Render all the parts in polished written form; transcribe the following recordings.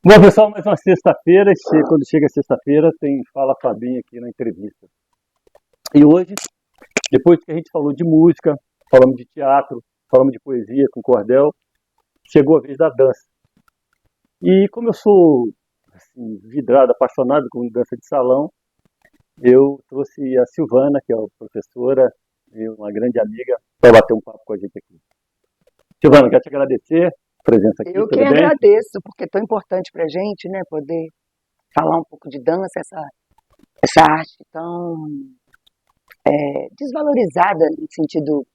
Bom, pessoal, mais uma sexta-feira. Quando chega sexta-feira, tem Fala Fabinho aqui na entrevista. E hoje, depois que a gente falou de música, falamos de teatro, falamos de poesia com cordel, chegou a vez da dança. E como eu sou assim, vidrado, apaixonado com dança de salão, eu trouxe a Silvana, que é a professora e uma grande amiga, para bater um papo com a gente aqui. Silvana, quero te agradecer a presença aqui, Eu que tudo bem? agradeço, porque é tão importante para a gente, né, poder falar um pouco de dança, essa arte tão desvalorizada no sentido,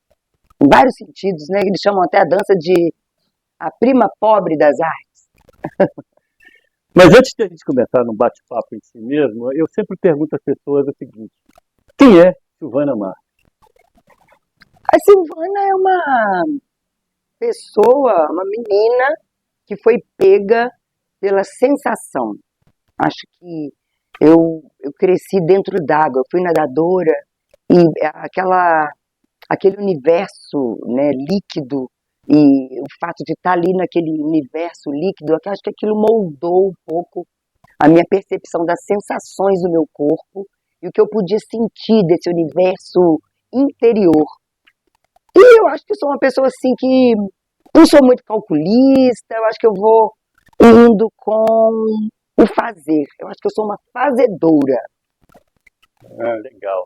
em vários sentidos, né? Eles chamam até a dança de a prima pobre das artes. Mas antes de a gente começar no bate-papo em si mesmo, eu sempre pergunto às pessoas o seguinte: quem é Silvana Mar? A Silvana é uma pessoa, uma menina que foi pega pela sensação. Acho que eu cresci dentro d'água, eu fui nadadora e aquele universo, né, líquido e o fato de estar ali naquele universo líquido, eu acho que aquilo moldou um pouco a minha percepção das sensações do meu corpo e o que eu podia sentir desse universo interior. E eu acho que eu sou uma pessoa assim que não sou muito calculista, eu acho que eu vou indo com o fazer. Eu acho que eu sou uma fazedora. Ah, legal.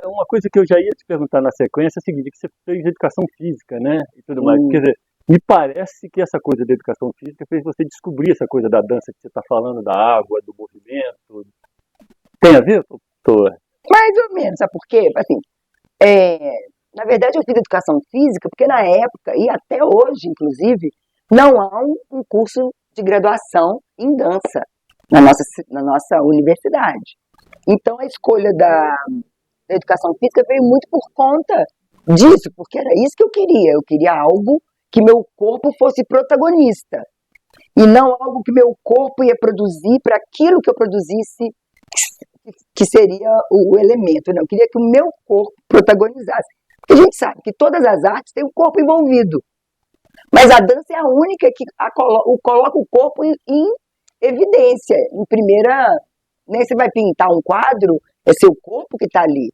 Uma coisa que eu já ia te perguntar na sequência é o seguinte: que você fez educação física, né? E tudo mais. Quer Hum. dizer, me parece que essa coisa da educação física fez você descobrir essa coisa da dança que você está falando, da água, do movimento. Tem a ver? Mais ou menos, sabe por quê? Assim, é, na verdade, eu fiz educação física porque na época, e até hoje, inclusive, não há um curso de graduação em dança na nossa universidade. Então, a escolha da educação física veio muito por conta disso, porque era isso que eu queria. Eu queria algo que meu corpo fosse protagonista e não algo que meu corpo ia produzir para aquilo que eu produzisse que seria o elemento. Não, eu queria que o meu corpo protagonizasse. Porque a gente sabe que todas as artes têm o corpo envolvido, mas a dança é a única que coloca o corpo em evidência, em primeira. Né, você vai pintar um quadro, é seu corpo que está ali,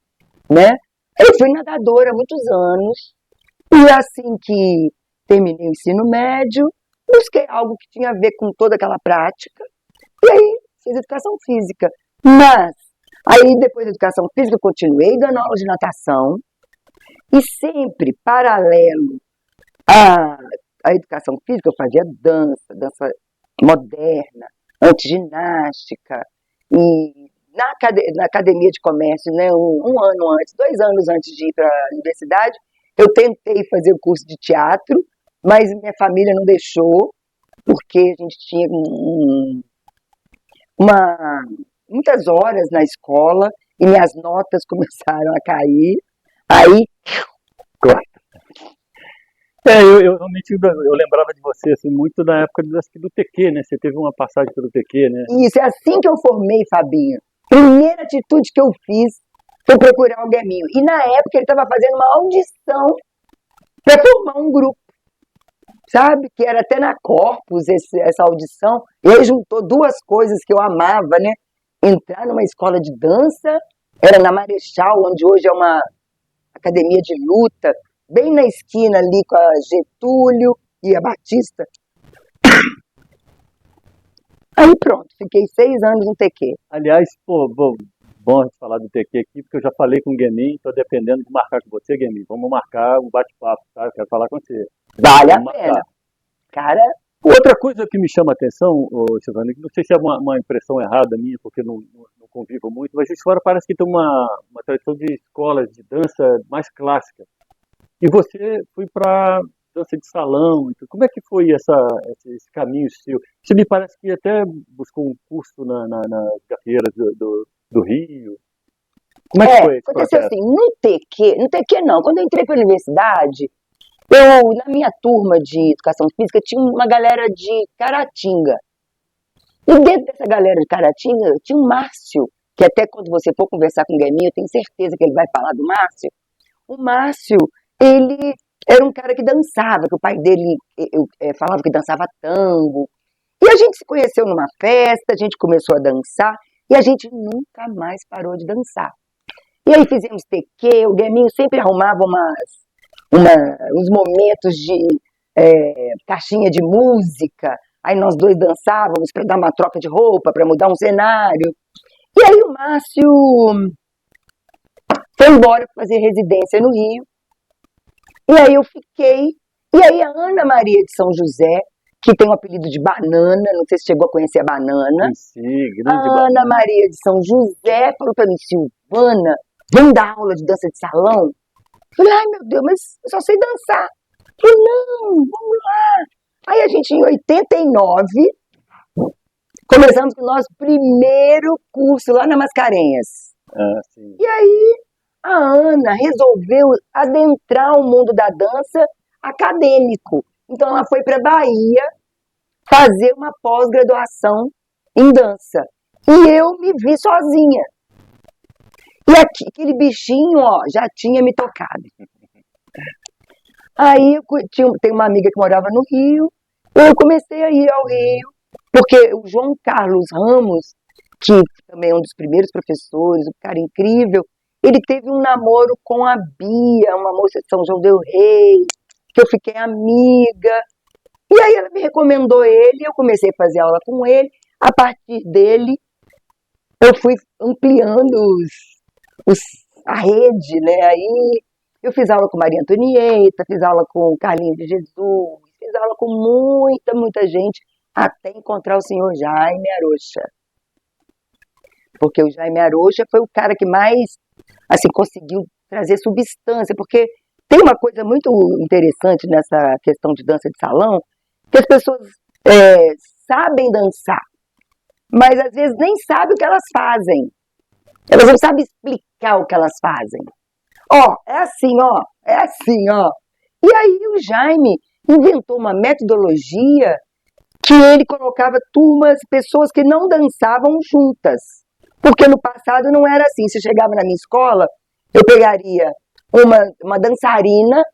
né? Eu fui nadadora há muitos anos, e assim que terminei o ensino médio, busquei algo que tinha a ver com toda aquela prática, e aí fiz educação física. Mas, aí depois da educação física, eu continuei dando aula de natação, e sempre, paralelo à, à educação física, eu fazia dança moderna, antiginástica, e na academia de comércio, né, um ano antes, 2 anos antes de ir para a universidade, eu tentei fazer o curso de teatro, mas minha família não deixou, porque a gente tinha uma, muitas horas na escola e minhas notas começaram a cair. Aí, Eu realmente eu lembrava de você assim, muito da época do TQ, né? Você teve uma passagem pelo TQ, né? isso, é assim que eu formei, Fabinho. Primeira atitude que eu fiz foi procurar o Gueminho. E na época ele estava fazendo uma audição para formar um grupo, sabe? Que era até na Corpus essa audição. E aí juntou duas coisas que eu amava, né? Entrar numa escola de dança, era na Marechal, onde hoje é uma academia de luta, bem na esquina ali com a Getúlio e a Batista. Aí pronto, fiquei 6 anos no TQ. Aliás, pô, bom a gente falar do TQ aqui, porque eu já falei com o Guemin, tô dependendo de marcar com você, Guemin. Vamos marcar um bate-papo, tá? Eu quero falar com você. Vale a Vamos pena. marcar. Cara, Outra coisa que me chama a atenção, ô, Silvana, que não sei se é uma impressão errada minha, porque não convivo muito, mas isso fora parece que tem uma tradição de escolas de dança mais clássica. E você foi para dança de salão. Então, como é que foi esse caminho seu? Você me parece que até buscou um curso nas gafieras do Rio. Como é que foi esse aconteceu processo? assim, no TQ não, quando eu entrei para a universidade, na minha turma de educação física, tinha uma galera de Caratinga. E dentro dessa galera de Caratinga, tinha um Márcio, que até quando você for conversar com o Gueminho, eu tenho certeza que ele vai falar do Márcio. O Márcio, ele era um cara que dançava, que o pai dele falava que dançava tango. E a gente se conheceu numa festa, a gente começou a dançar e a gente nunca mais parou de dançar. E aí fizemos TQ, o Gueminho sempre arrumava uns momentos de caixinha de música, aí nós dois dançávamos para dar uma troca de roupa, para mudar um cenário. E aí o Márcio foi embora fazer residência no Rio, e aí eu fiquei, e aí a Ana Maria de São José, que tem o apelido de Banana, não sei se chegou a conhecer a Banana, Sim, grande a Ana Maria de São José falou para mim, Silvana, vamos dar aula de dança de salão? Eu falei, ai meu Deus, mas eu só sei dançar. Eu falei, não, vamos lá. Aí a gente, em 89, começamos com o nosso primeiro curso lá na Mascarenhas. Sim. E aí a Ana resolveu adentrar o mundo da dança acadêmico. Então ela foi para Bahia fazer uma pós-graduação em dança. E eu me vi sozinha. E aquele bichinho, ó, já tinha me tocado. Aí tem uma amiga que morava no Rio, eu comecei a ir ao Rio, porque o João Carlos Ramos, que também é um dos primeiros professores, um cara incrível, ele teve um namoro com a Bia, uma moça de São João del Rei, que eu fiquei amiga. E aí ela me recomendou ele, eu comecei a fazer aula com ele. A partir dele, eu fui ampliando a rede, né? Aí eu fiz aula com Maria Antonieta, fiz aula com Carlinhos de Jesus, fiz aula com muita gente, até encontrar o senhor Jaime Arocha. Porque o Jaime Arocha foi o cara que mais, assim, conseguiu trazer substância, porque tem uma coisa muito interessante nessa questão de dança de salão, que as pessoas sabem dançar, mas às vezes nem sabem o que elas fazem. Elas não sabem explicar o que elas fazem. Ó, é assim, ó, é assim, ó. E aí o Jaime inventou uma metodologia que ele colocava pessoas que não dançavam juntas. Porque no passado não era assim. Se chegava na minha escola, eu pegaria uma dançarina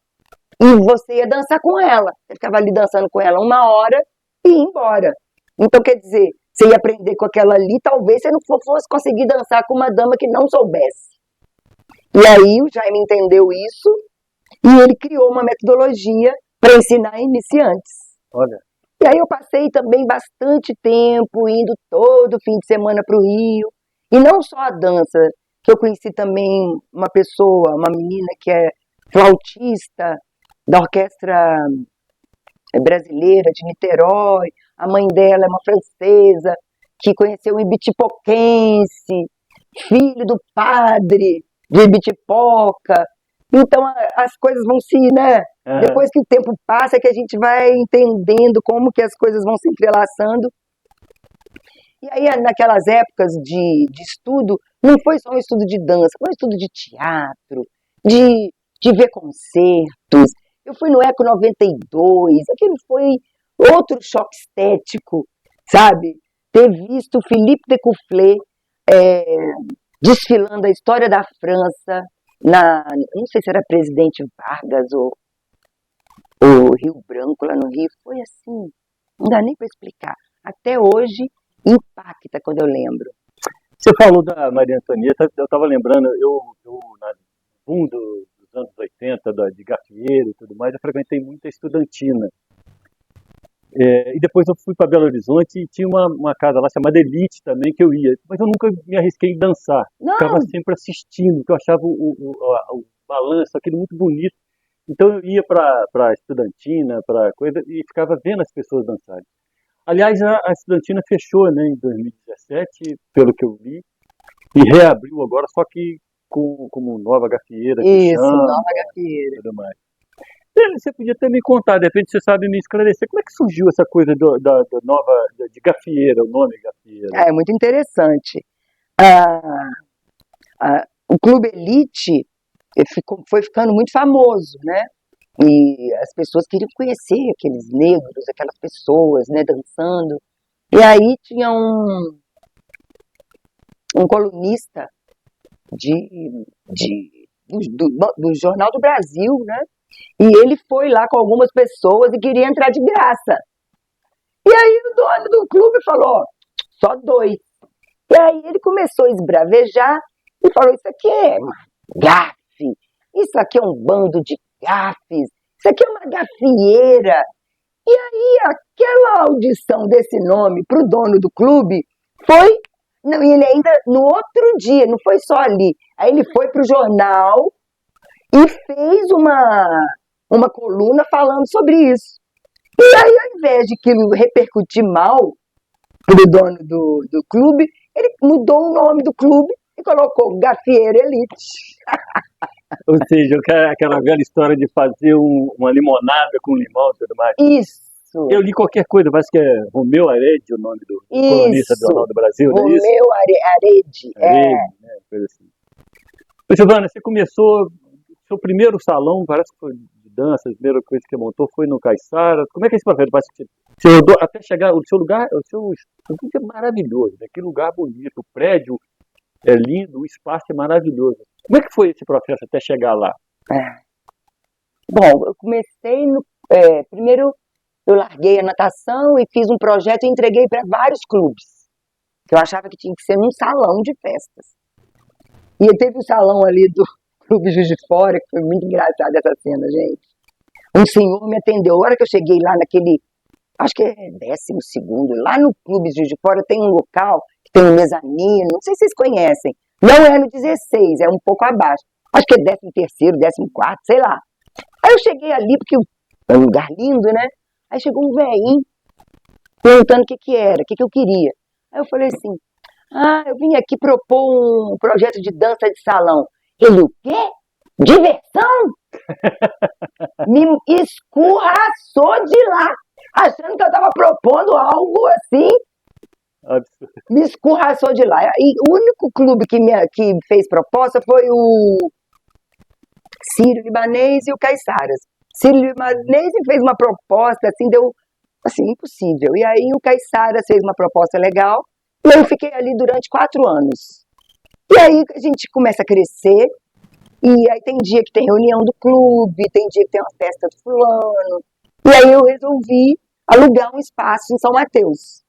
e você ia dançar com ela. Você ficava ali dançando com ela 1 hora e ia embora. Então, quer dizer, você ia aprender com aquela ali, talvez você não fosse conseguir dançar com uma dama que não soubesse. E aí o Jaime entendeu isso e ele criou uma metodologia para ensinar iniciantes. Olha. E aí eu passei também bastante tempo indo todo fim de semana para o Rio. E não só a dança, que eu conheci também uma pessoa, uma menina que é flautista da orquestra brasileira de Niterói. A mãe dela é uma francesa que conheceu o Ibitipoquense, filho do padre de Ibitipoca. Então as coisas vão se, né? Depois que o tempo passa é que a gente vai entendendo como que as coisas vão se entrelaçando. E aí naquelas épocas de estudo, não foi só um estudo de dança, foi um estudo de teatro, de ver concertos. Eu fui no Eco 92, aquilo foi outro choque estético, sabe? Ter visto Philippe Decouflé desfilando a história da França, não sei se era Presidente Vargas ou Rio Branco, lá no Rio, foi assim, não dá nem para explicar. Até hoje, impacta quando eu lembro. Você falou da Maria Antonieta, eu estava lembrando, eu na boom dos anos 80, de gafieira e tudo mais, eu frequentei muita estudantina. E depois eu fui para Belo Horizonte e tinha uma casa lá chamada Elite também, que eu ia, mas eu nunca me arrisquei em dançar. Não. Ficava sempre assistindo, porque eu achava o balanço, aquilo muito bonito. Então eu ia para estudantina, para coisa, e ficava vendo as pessoas dançarem. Aliás, a estudantina fechou, né, em 2017, pelo que eu li, e reabriu agora, só que como nova gafieira. Isso, nova gafieira. Tudo mais. Você podia até me contar, de repente você sabe me esclarecer, como é que surgiu essa coisa de gafieira, o nome gafieira? É muito interessante. O Clube Elite foi ficando muito famoso, né? E as pessoas queriam conhecer aqueles negros, aquelas pessoas, né, dançando. E aí tinha um colunista do Jornal do Brasil, né? E ele foi lá com algumas pessoas e queria entrar de graça. E aí o dono do clube falou, ó, só 2. E aí ele começou a esbravejar e falou, isso aqui é uma gafe, isso aqui é um bando de gafes, isso aqui é uma gafieira. E aí aquela audição desse nome para o dono do clube foi, não, e ele ainda no outro dia, não foi só ali, aí ele foi para o jornal e fez uma coluna falando sobre isso. E aí, ao invés de aquilo repercutir mal pro dono do clube, ele mudou o nome do clube e colocou Gafieira Elite. Ou seja, aquela velha história de fazer uma limonada com limão e tudo mais. Isso. Eu li qualquer coisa, parece que é Romeu Arede o nome do colunista do Jornal do Brasil, não é isso? Romeu Arede. Arede, né? Coisa assim. Ô, Giovana, você começou, seu primeiro salão, parece que foi de dança, a primeira coisa que você montou foi no Caiçara. Como é que é esse projeto? Parece que você rodou até chegar, o seu lugar, o seu estúdio é maravilhoso, né? Que lugar bonito, o prédio é lindo, o espaço é maravilhoso. Como é que foi esse processo até chegar lá? Bom, eu comecei primeiro eu larguei a natação e fiz um projeto e entreguei para vários clubes, que eu achava que tinha que ser num salão de festas. E teve um salão ali do Clube Juiz de Fora, que foi muito engraçado essa cena, gente. Um senhor me atendeu, a hora que eu cheguei lá naquele, acho que é 12º, lá no Clube Juiz de Fora tem um local que tem um mezanino, não sei se vocês conhecem, não é no 16, é um pouco abaixo, acho que é 13º, 14º, sei lá. Aí eu cheguei ali, porque é um lugar lindo, né? Aí chegou um velhinho perguntando o que era, o que eu queria. Aí eu falei assim, eu vim aqui propor um projeto de dança de salão. Ele, o quê? Diversão? Me escorraçou de lá, achando que eu estava propondo algo assim. Absurdo. Me escorraçou de lá. E o único clube que fez proposta foi o Sírio-Libanês e o Caiçaras. Sírio-Libanês fez uma proposta, assim, deu assim, impossível. E aí o Caiçaras fez uma proposta legal, e eu fiquei ali durante 4 anos. E aí a gente começa a crescer, e aí tem dia que tem reunião do clube, tem dia que tem uma festa do fulano. E aí eu resolvi alugar um espaço em São Mateus.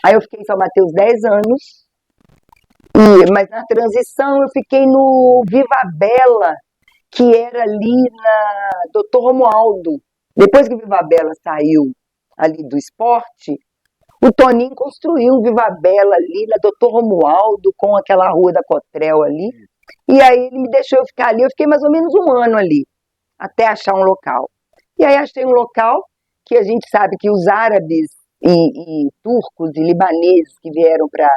Aí eu fiquei em São Mateus 10 anos, mas na transição eu fiquei no Viva Bela, que era ali na Dr. Romualdo. Depois que o Viva Bela saiu ali do esporte, o Toninho construiu um Viva Bela ali na Dr. Romualdo, com aquela rua da Cotrel ali. E aí ele me deixou eu ficar ali, eu fiquei mais ou menos 1 ano ali, até achar um local. E aí achei um local que a gente sabe que os árabes e turcos e libaneses que vieram para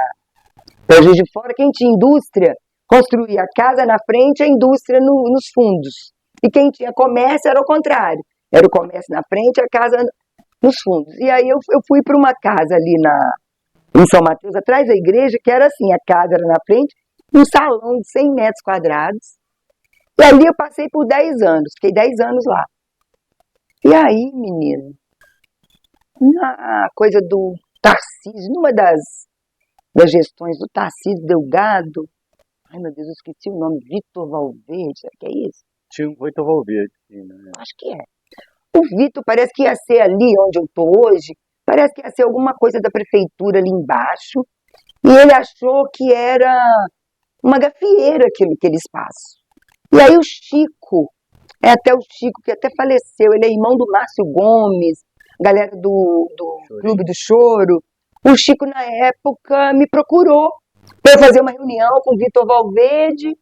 Juiz de Fora, quem tinha indústria, construía a casa na frente e a indústria nos fundos. E quem tinha comércio era o contrário. Era o comércio na frente e a casa nos fundos. E aí eu fui para uma casa ali em São Mateus, atrás da igreja, que era assim, a casa era na frente, um salão de 100 metros quadrados. E ali eu passei por 10 anos, fiquei 10 anos lá. E aí, menino, na coisa do Tarcísio, numa das gestões do Tarcísio Delgado, ai meu Deus, eu esqueci o nome, Vitor Valverde, será que é isso? Tinha o Vitor Valverde, sim, né? Acho que é. O Vitor parece que ia ser ali onde eu estou hoje, parece que ia ser alguma coisa da prefeitura ali embaixo, e ele achou que era uma gafieira aquele espaço. E aí o Chico, até o Chico que até faleceu, ele é irmão do Márcio Gomes, galera do Clube do Choro. O Chico, na época, me procurou para eu fazer uma reunião com o Vitor Valverde.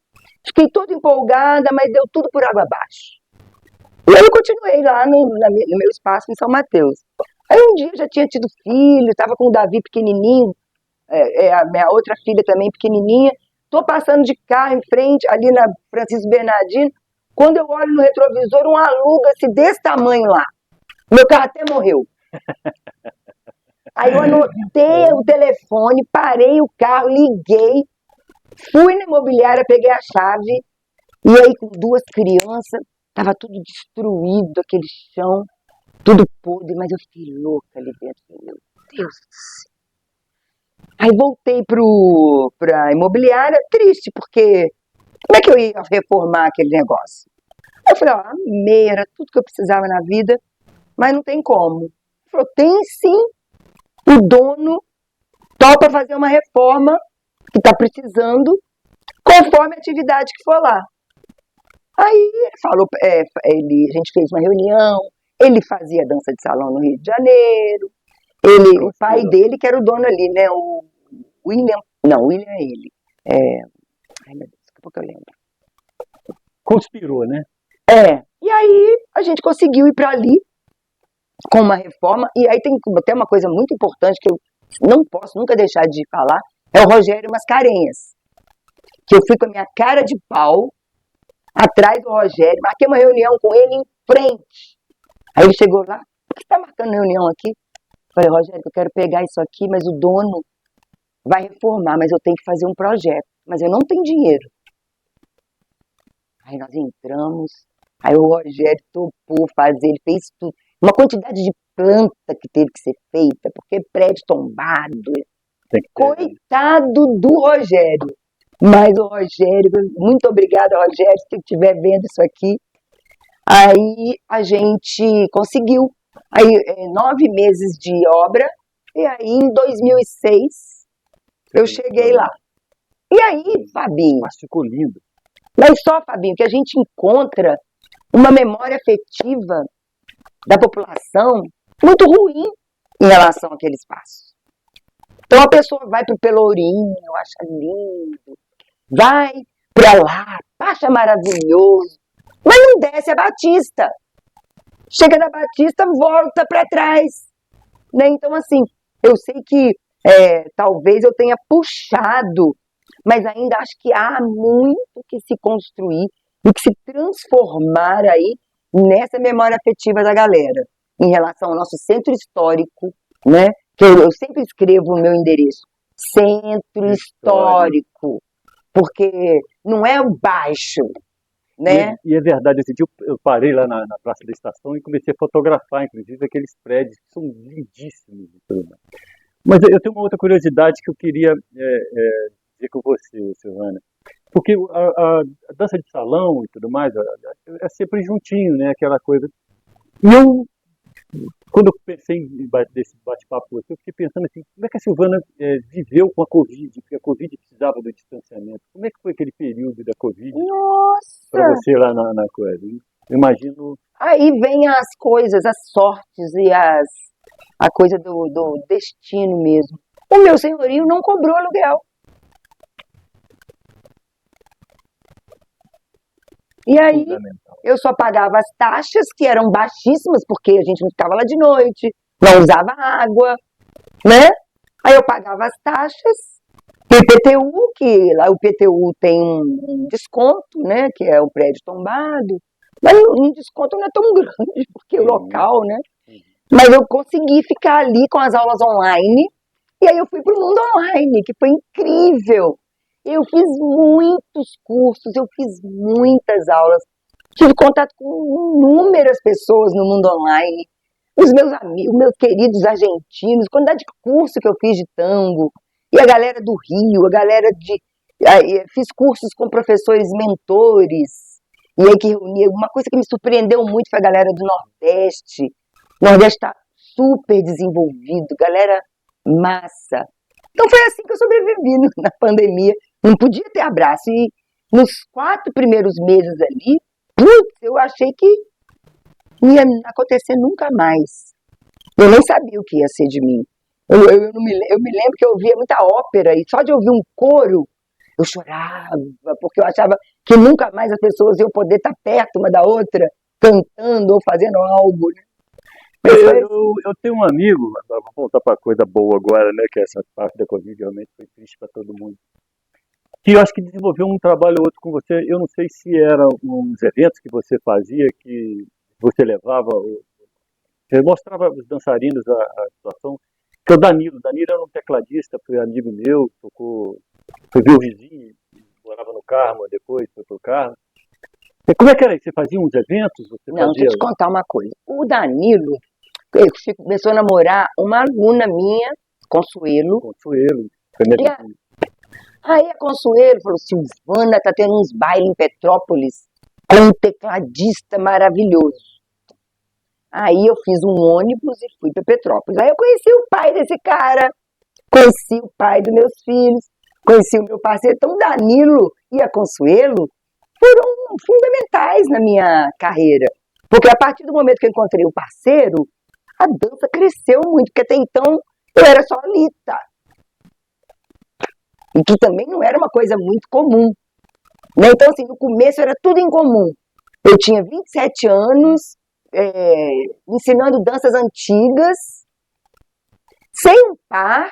Fiquei toda empolgada, mas deu tudo por água abaixo. E aí eu continuei lá no meu espaço em São Mateus. Aí um dia eu já tinha tido filho, estava com o Davi pequenininho, a minha outra filha também pequenininha. Estou passando de carro em frente, ali na Francisco Bernardino. Quando eu olho no retrovisor, um aluga-se desse tamanho lá. Meu carro até morreu. Aí eu anotei o telefone, parei o carro, liguei, fui na imobiliária, peguei a chave, e aí com 2 crianças, estava tudo destruído, aquele chão, tudo podre, mas eu fiquei louca ali dentro. Meu Deus do céu. Aí voltei para a imobiliária, triste, porque como é que eu ia reformar aquele negócio? Aí eu falei, amei, era tudo que eu precisava na vida, mas não tem como. Ele falou, tem sim. o dono topa fazer uma reforma que está precisando, conforme a atividade que for lá. Aí ele falou, a gente fez uma reunião, ele fazia dança de salão no Rio de Janeiro, o pai dele, que era o dono ali, né? O William. Não, o William é ele. Ai, meu Deus, daqui a pouco eu lembro. Conspirou, né? E aí a gente conseguiu ir para ali com uma reforma, e aí tem até uma coisa muito importante que eu não posso nunca deixar de falar, é o Rogério Mascarenhas, que eu fui com a minha cara de pau atrás do Rogério, marquei uma reunião com ele em frente. Aí ele chegou lá, por que você está marcando reunião aqui? Eu falei, Rogério, eu quero pegar isso aqui, mas o dono vai reformar, mas eu tenho que fazer um projeto, mas eu não tenho dinheiro. Aí nós entramos, aí o Rogério topou fazer, ele fez tudo. Uma quantidade de planta que teve que ser feita, porque prédio tombado. Coitado do Rogério. Mas o Rogério, muito obrigada, Rogério, se estiver vendo isso aqui. Aí a gente conseguiu. Aí 9 meses de obra, e aí em 2006 eu cheguei lá. E aí, Fabinho? Mas ficou lindo. Mas só, Fabinho, que a gente encontra uma memória afetiva da população muito ruim em relação àquele espaço. Então a pessoa vai para o Pelourinho, acha lindo, vai para lá, acha maravilhoso, mas não desce a Batista. Chega na Batista, volta para trás. Né? Então, assim, eu sei que talvez eu tenha puxado, mas ainda acho que há muito que se construir e que se transformar aí nessa memória afetiva da galera, em relação ao nosso centro histórico, né? Que eu sempre escrevo o meu endereço, centro histórico, porque não é o baixo, né? E é verdade, esse dia eu parei lá na Praça da Estação e comecei a fotografar, inclusive, aqueles prédios que são lindíssimos. Mas eu tenho uma outra curiosidade que eu queria dizer com você, Silvana. Porque a dança de salão e tudo mais é sempre juntinho, né? Aquela coisa. E eu, quando eu pensei nesse bate-papo com você, eu fiquei pensando assim, como é que a Silvana viveu com a Covid? Porque a Covid precisava do distanciamento. Como é que foi aquele período da Covid para você lá na coisa? Eu imagino... Aí vem as coisas, as sortes e a coisa do destino mesmo. O meu senhorio não cobrou aluguel. E aí, eu só pagava as taxas, que eram baixíssimas, porque a gente não ficava lá de noite, não usava água, né? Aí eu pagava as taxas, e o IPTU, que lá o IPTU tem um desconto, né? Que é o prédio tombado, mas um desconto não é tão grande, porque o local, né? Mas eu consegui ficar ali com as aulas online, e aí eu fui para o mundo online, que foi incrível. Eu fiz muitos cursos, eu fiz muitas aulas, tive contato com inúmeras pessoas no mundo online, os meus amigos, meus queridos argentinos, quantidade de curso que eu fiz de tango, e a galera do Rio, a galera fiz cursos com professores mentores, e aí que reunia, uma coisa que me surpreendeu muito foi a galera do Nordeste. O Nordeste está super desenvolvido, galera massa. Então foi assim que eu sobrevivi na pandemia. Não podia ter abraço. E nos 4 primeiros meses ali, eu achei que não ia acontecer nunca mais. Eu nem sabia o que ia ser de mim. Eu me lembro que eu ouvia muita ópera e só de ouvir um coro, eu chorava, porque eu achava que nunca mais as pessoas iam poder estar perto uma da outra, cantando ou fazendo algo, né? Eu tenho um amigo, vou voltar para a coisa boa agora, né? Que essa parte da Covid realmente foi triste para todo mundo. Que eu acho que desenvolveu um trabalho ou outro com você. Eu não sei se eram uns eventos que você fazia, que você levava, você mostrava os dançarinos a situação. Que o Danilo era um tecladista, foi amigo meu, tocou, foi meu vizinho, morava no Carmo, depois foi pro Carmo. Como é que era isso? Você fazia uns eventos? Não, deixa eu te contar uma coisa. O Danilo começou a namorar uma aluna minha, Consuelo. Consuelo. Aí a Consuelo falou, Silvana, tá tendo uns bailes em Petrópolis com um tecladista maravilhoso. Aí eu fiz um ônibus e fui para Petrópolis. Aí eu conheci o pai desse cara, conheci o pai dos meus filhos, conheci o meu parceiro. Então, o Danilo e a Consuelo foram fundamentais na minha carreira. Porque a partir do momento que eu encontrei o parceiro, a dança cresceu muito, porque até então eu era só Lita. E que também não era uma coisa muito comum. Né? Então, assim, no começo era tudo em comum. Eu tinha 27 anos, ensinando danças antigas, sem um par.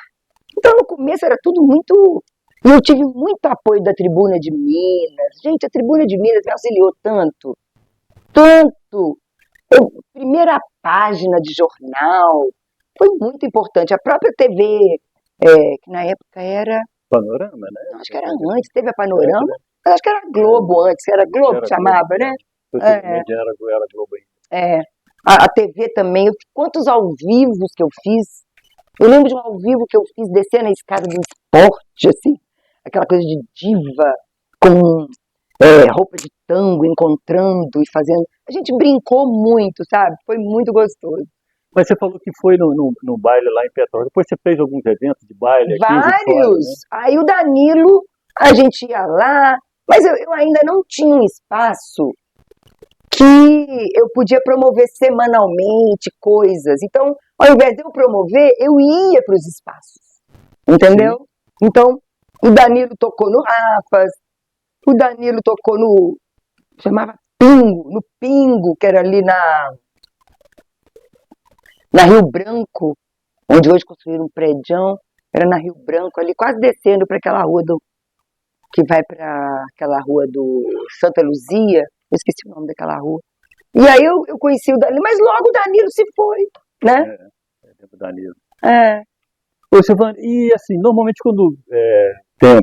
Então, no começo era tudo muito... E eu tive muito apoio da Tribuna de Minas. Gente, a Tribuna de Minas me auxiliou tanto. Tanto. Primeira página de jornal. Foi muito importante. A própria TV, que na época era... Panorama, né? Acho que era antes, teve a Panorama. Mas acho que era Globo antes. Era Globo que chamava, Globo, né? Era Globo ainda. A TV também. Quantos ao vivos que eu fiz. Eu lembro de um ao vivo que eu fiz descendo a escada do esporte, assim. Aquela coisa de diva, com roupa de tango, encontrando e fazendo. A gente brincou muito, sabe? Foi muito gostoso. Mas você falou que foi no baile lá em Petrópolis. Depois você fez alguns eventos de baile aqui? Vários! Né? Aí o Danilo, a gente ia lá, mas eu ainda não tinha um espaço que eu podia promover semanalmente coisas. Então, ao invés de eu promover, eu ia para os espaços. Entendeu? Sim. Então, o Danilo tocou no Rafas, o Danilo tocou no... chamava Pingo, no Pingo, que era ali na Rio Branco, onde hoje construíram um prédio, era na Rio Branco, ali quase descendo para aquela rua que vai para aquela rua do Santa Luzia, eu esqueci o nome daquela rua. E aí eu conheci o Danilo, mas logo o Danilo se foi, né? O Danilo. É. Ô, Silvana, e assim, normalmente quando tem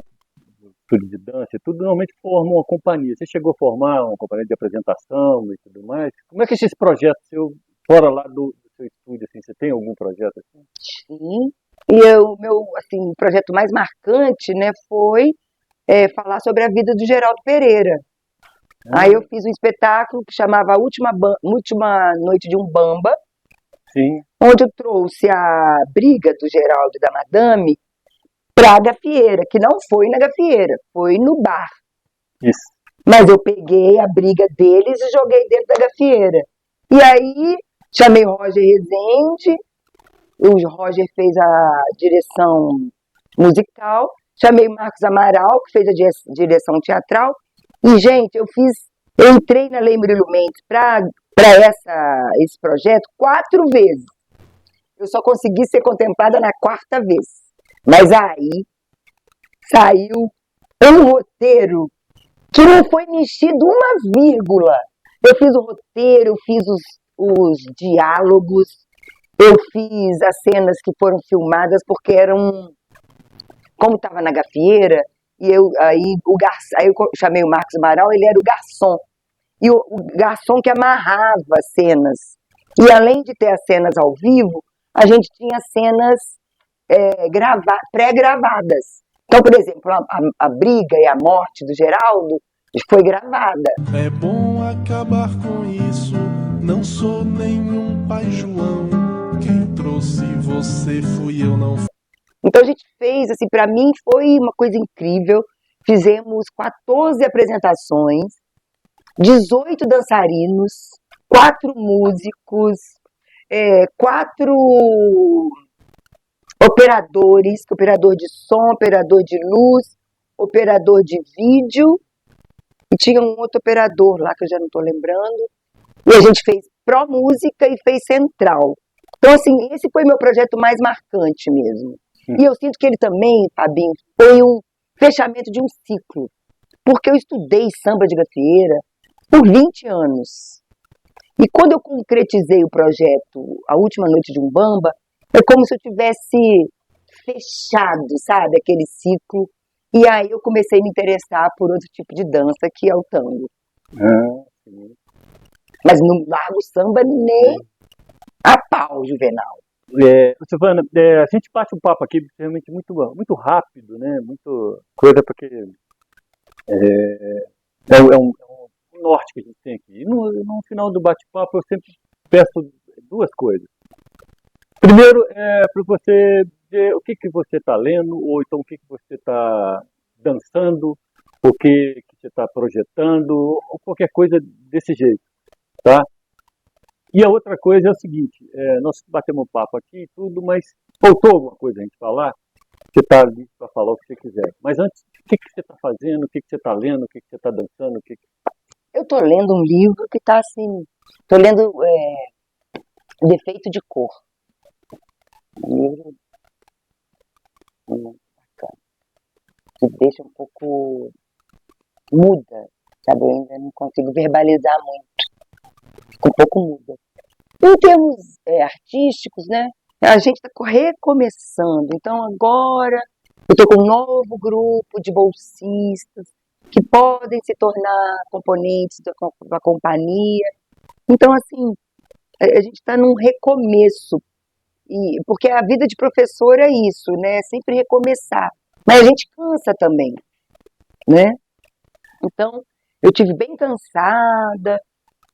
tudo de dança e tudo, normalmente forma uma companhia. Você chegou a formar uma companhia de apresentação e tudo mais? Como é que esse projeto seu, fora lá do seu estúdio, assim, você tem algum projeto assim? Sim. E o meu, assim, projeto mais marcante, né, foi falar sobre a vida do Geraldo Pereira. Aí eu fiz um espetáculo que chamava Última Noite de Umbamba. Sim. Onde eu trouxe a briga do Geraldo e da Madame para a gafieira, que não foi na gafieira, foi no bar. Isso. Mas eu peguei a briga deles e joguei dentro da gafieira. E aí chamei o Roger Rezende, o Roger fez a direção musical, chamei o Marcos Amaral, que fez a direção teatral, e, gente, eu entrei na Lei Murilo Mendes para esse projeto 4 vezes. Eu só consegui ser contemplada na 4ª vez. Mas aí saiu um roteiro que não foi mexido uma vírgula. Eu fiz o roteiro, eu fiz os diálogos, eu fiz as cenas que foram filmadas, porque eram... Como estava na gafieira, e aí eu chamei o Marcos Amaral, ele era o garçom. E o garçom que amarrava as cenas. E além de ter as cenas ao vivo, a gente tinha cenas pré-gravadas. Então, por exemplo, a briga e a morte do Geraldo foi gravada. É bom acabar com isso, não sou nenhum pai João. Quem trouxe você fui eu, não. Então a gente fez, assim, para mim foi uma coisa incrível. Fizemos 14 apresentações, 18 dançarinos, 4 músicos, 4 operadores, operador de som, operador de luz, operador de vídeo, e tinha um outro operador lá que eu já não estou lembrando. E a gente fez pró-música e fez central. Então, assim, esse foi meu projeto mais marcante mesmo. E eu sinto que ele também, Fabinho, foi um fechamento de um ciclo. Porque eu estudei samba de gafieira por 20 anos. E quando eu concretizei o projeto A Última Noite de Umbamba, é como se eu tivesse fechado, sabe, aquele ciclo. E aí eu comecei a me interessar por outro tipo de dança, que é o tango. Mas não largo samba nem a pau, Juvenal. Silvana, a gente bate um papo aqui realmente muito, muito rápido, né? Muito coisa, porque é um norte que a gente tem aqui. E no final do bate-papo eu sempre peço duas coisas. Primeiro, para você ver o que você está lendo, ou então o que você está dançando, o que você está projetando, ou qualquer coisa desse jeito, tá? E a outra coisa é o seguinte, nós batemos um papo aqui e tudo, mas faltou alguma coisa a gente falar, você está ali para falar o que você quiser. Mas antes, o que você está fazendo, o que você está lendo, o que você está dançando, Eu tô lendo um livro que tá assim, tô lendo Defeito de Cor. Um livro muito bacana, que deixa um pouco muda, sabe? Eu ainda não consigo verbalizar muito, fica um pouco muda. Em termos artísticos, né? A gente está recomeçando, então agora eu estou com um novo grupo de bolsistas que podem se tornar componentes da companhia. Então, assim, a gente está num recomeço, porque a vida de professor é isso, né? É sempre recomeçar. Mas a gente cansa também, né? Então, eu tive bem cansada.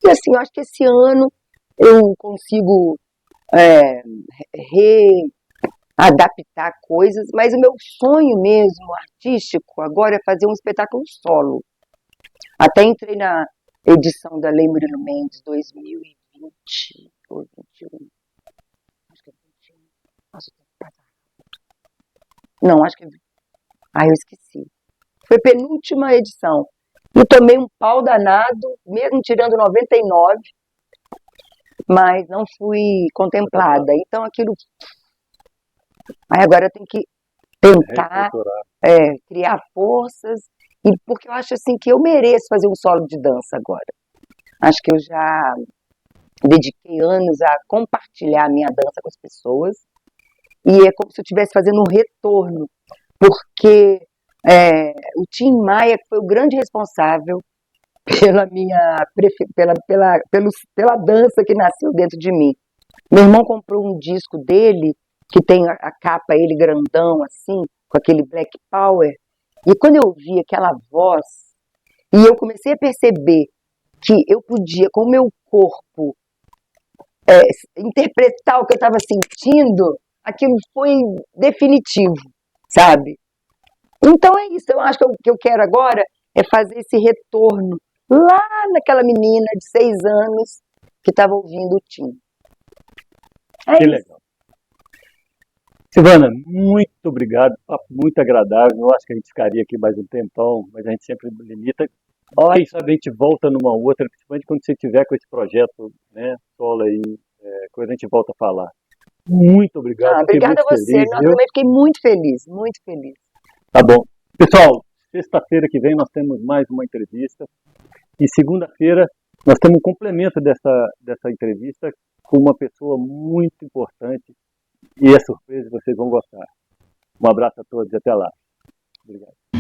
E assim, eu acho que esse ano eu consigo readaptar coisas, mas o meu sonho mesmo, artístico, agora é fazer um espetáculo solo. Até entrei na edição da Lei Murilo Mendes 2020 ou 21. Acho que é 21. Nossa, não, acho que é. Eu esqueci. Foi a penúltima edição. E tomei um pau danado, mesmo tirando 99, mas não fui contemplada. Então aquilo. Aí agora eu tenho que tentar criar forças, e porque eu acho assim que eu mereço fazer um solo de dança agora. Acho que eu já dediquei anos a compartilhar a minha dança com as pessoas, e é como se eu estivesse fazendo um retorno, porque o Tim Maia foi o grande responsável pela dança que nasceu dentro de mim. Meu irmão comprou um disco dele, que tem a capa, ele grandão, assim, com aquele Black Power, e quando eu ouvi aquela voz, e eu comecei a perceber que eu podia, com o meu corpo, interpretar o que eu estava sentindo, aquilo foi definitivo, sabe? Então é isso, eu acho que o que eu quero agora é fazer esse retorno lá naquela menina de 6 anos que estava ouvindo o Tim. Que legal. Silvana, muito obrigado, papo muito agradável. Eu acho que a gente ficaria aqui mais um tempão, mas a gente sempre limita. Quem sabe a gente volta numa outra, principalmente quando você tiver com esse projeto, né, solo aí, coisa a gente volta a falar. Muito obrigado. Obrigada a você. Feliz, eu também fiquei muito feliz, muito feliz. Tá bom. Pessoal, sexta-feira que vem nós temos mais uma entrevista e segunda-feira nós temos um complemento dessa entrevista com uma pessoa muito importante e é surpresa, vocês vão gostar. Um abraço a todos e até lá. Obrigado.